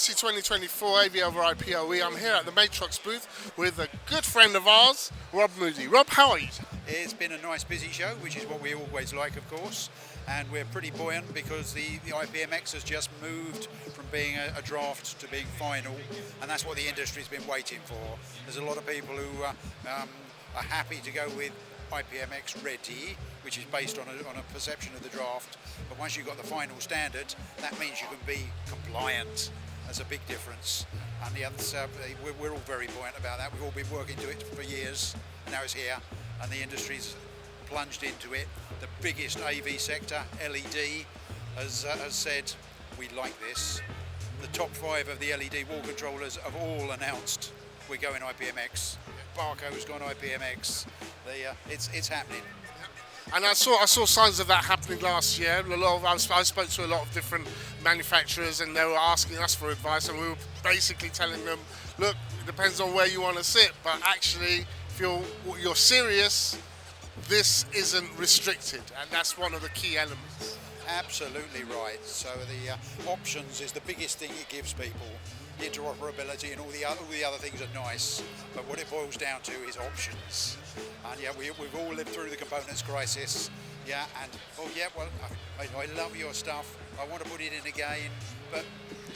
ITC 2024 AVoverIPoE. I'm here at the Matrox booth with a good friend of ours, Rob Moodey. Rob, how are you? It's been a nice busy show, which is what we always like, of course, and we're pretty buoyant because the IPMX has just moved from being a draft to being final, and that's what the industry's been waiting for. There's a lot of people who are happy to go with IPMX Ready, which is based on a perception of the draft, but once you've got the final standard, that means you can be compliant. That's a big difference, and the others, we're all very buoyant about that. We've all been working to it for years, and now it's here, and the industry's plunged into it. The biggest AV sector, LED, has said, we like this. The top 5 of the LED wall controllers have all announced we're going IPMX. Barco's gone IPMX. It's happening. And I saw signs of that happening last year. I spoke to a lot of different manufacturers, and they were asking us for advice, and we were basically telling them, look, it depends on where you want to sit, but actually, if you're serious, this isn't restricted, and that's one of the key elements. Absolutely right. So the options is the biggest thing it gives people. The interoperability and all the other things are nice, but what it boils down to is options. And yeah, we've all lived through the components crisis. Yeah, and oh yeah, well, I love your stuff. I want to put it in again, but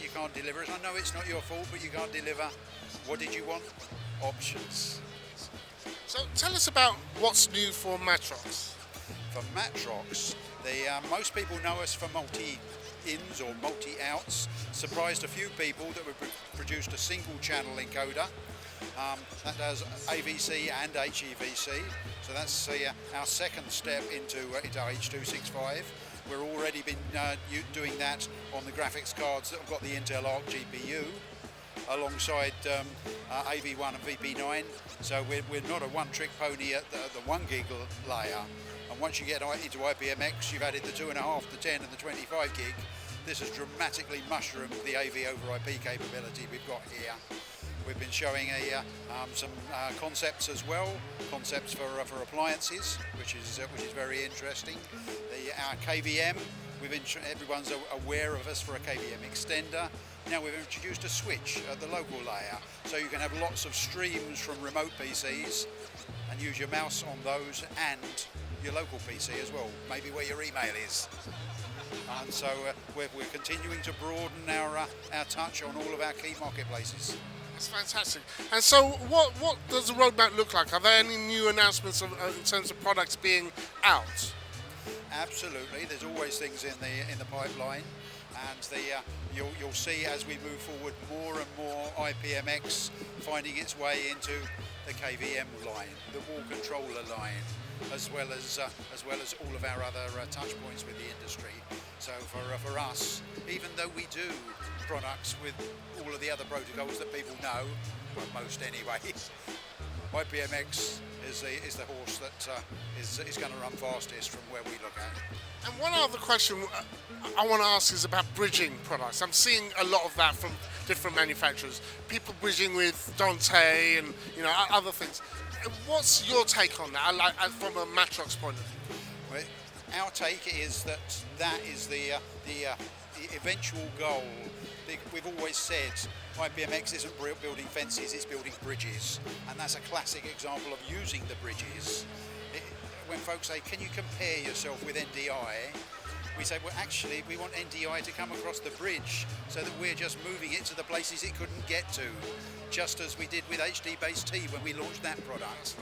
you can't deliver it. I know it's not your fault, but you can't deliver. What did you want? Options. So tell us about what's new for Matrox. For Matrox, most people know us for multi-ins or multi-outs. Surprised a few people that we've produced a single channel encoder that does AVC and HEVC. So that's our second step into H.265. We're already been doing that on the graphics cards that have got the Intel Arc GPU alongside AV1 and VP9. So we're not a one-trick pony at the 1 gig layer. And once you get into IPMX, you've added the 2.5, the 10 and the 25 gig. This has dramatically mushroomed the AVoverIP capability we've got here. We've been showing some concepts as well, concepts for appliances, which is very interesting. Our KVM, everyone's aware of us for a KVM extender. Now we've introduced a switch at the local layer, so you can have lots of streams from remote PCs and use your mouse on those and your local PC as well, maybe where your email is. And so we're continuing to broaden our touch on all of our key marketplaces. That's fantastic. And so what does the roadmap look like? Are there any new announcements in terms of products being out? Absolutely. There's always things in the pipeline, and you'll see as we move forward more and more IPMX finding its way into the KVM line, the wall controller line, as well as all of our other touch points with the industry. So for us, even though we do products with all of the other protocols that people know, well, most anyway, IPMX is the horse that is going to run fastest from where we look at. And one other question I want to ask is about bridging products. I'm seeing a lot of that from different manufacturers. People bridging with Dante and other things. What's your take on that, from a Matrox point of view? Well, our take is that is the eventual goal. We've always said IPMX isn't building fences, it's building bridges, and that's a classic example of using the bridges. When folks say, can you compare yourself with NDI? We say, well, actually, we want NDI to come across the bridge so that we're just moving it to the places it couldn't get to, just as we did with HD-based T when we launched that product.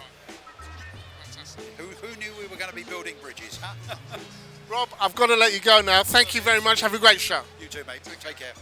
Who knew we were going to be building bridges, huh? Rob, I've got to let you go now. Thank you very much. Have a great show. You too, mate. Take care.